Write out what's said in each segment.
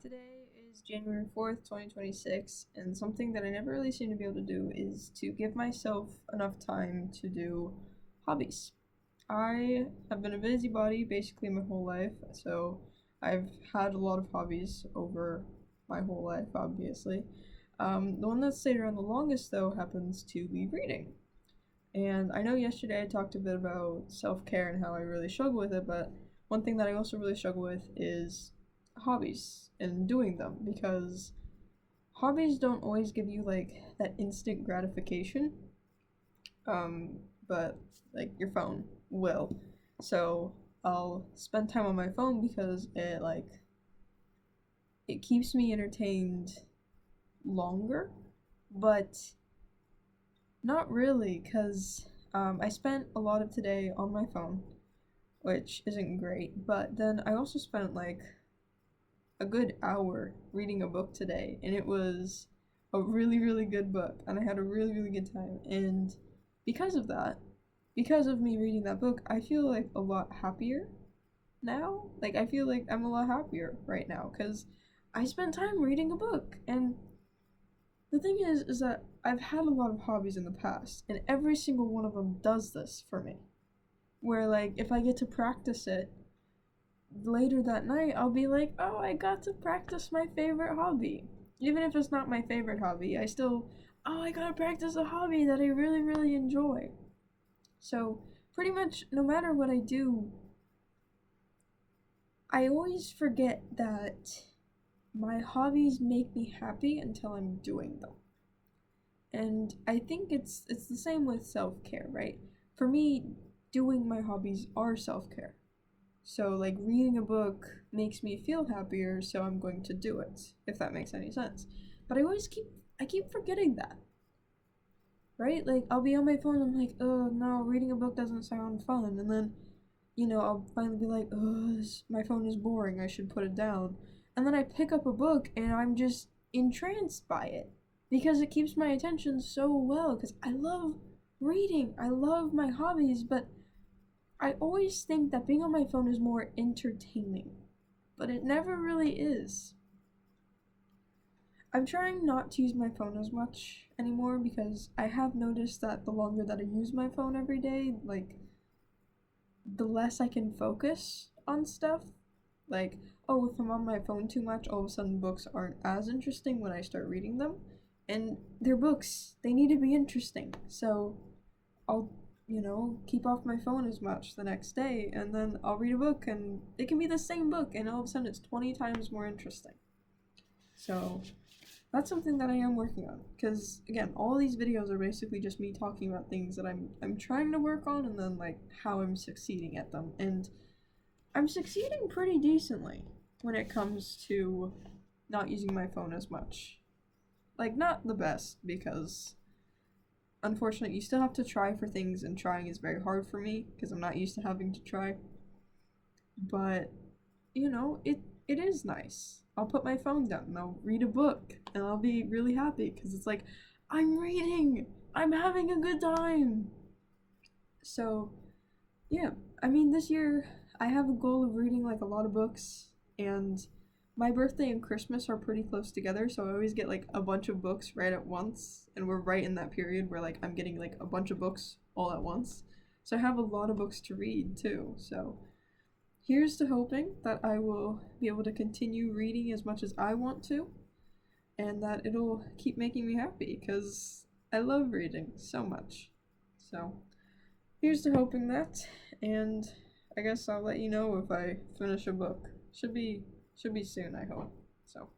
Today is January 4th, 2026, and something that I never really seem to be able to do is to give myself enough time to do hobbies. I have been a busybody basically my whole life, so I've had a lot of hobbies over my whole life, obviously. The one that stayed around the longest, though, happens to be reading. And I know yesterday I talked a bit about self care and how I really struggle with it, but one thing that I also really struggle with is hobbies and doing them because hobbies don't always give you like that instant gratification, but like your phone will. So I'll spend time on my phone because it keeps me entertained longer, but not really because I spent a lot of today on my phone, which isn't great, but then I also spent like a good hour reading a book today, and it was a really, really good book, and I had a really, really good time. And because of that, because of me reading that book, I feel like a lot happier now. Like, I feel like I'm a lot happier right now because I spent time reading a book. And the thing is that I've had a lot of hobbies in the past, and every single one of them does this for me. Where, like, if I get to practice it, later that night, I'll be like, oh, I got to practice my favorite hobby. Even if it's not my favorite hobby, I gotta practice a hobby that I really, really enjoy. So, pretty much, no matter what I do, I always forget that my hobbies make me happy until I'm doing them. And I think it's the same with self-care, right? For me, doing my hobbies are self-care. So, like, reading a book makes me feel happier, so I'm going to do it, if that makes any sense. But I keep forgetting that, right? Like, I'll be on my phone, I'm like, oh no, reading a book doesn't sound fun, and then, I'll finally be like, oh, my phone is boring, I should put it down. And then I pick up a book, and I'm just entranced by it, because it keeps my attention so well, because I love reading, I love my hobbies, but I always think that being on my phone is more entertaining, but it never really is. I'm trying not to use my phone as much anymore because I have noticed that the longer that I use my phone every day, like, the less I can focus on stuff. Like, oh, if I'm on my phone too much, all of a sudden books aren't as interesting when I start reading them. And they're books, they need to be interesting. So I'll keep off my phone as much the next day, and then I'll read a book, and it can be the same book, and all of a sudden it's 20 times more interesting. So, that's something that I am working on, because, again, all these videos are basically just me talking about things that I'm trying to work on, and then, like, how I'm succeeding at them, and I'm succeeding pretty decently when it comes to not using my phone as much. Like, not the best, because unfortunately, you still have to try for things, and trying is very hard for me because I'm not used to having to try. But, it is nice. I'll put my phone down and I'll read a book, and I'll be really happy because it's like, I'm reading! I'm having a good time! So, yeah. I mean, this year, I have a goal of reading, like, a lot of books, and my birthday and Christmas are pretty close together, so I always get like a bunch of books right at once, and we're right in that period where like I'm getting like a bunch of books all at once. So I have a lot of books to read too. So here's to hoping that I will be able to continue reading as much as I want to, and that it'll keep making me happy because I love reading so much. So here's to hoping that, and I guess I'll let you know if I finish a book. Should be soon, I hope. So,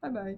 bye bye.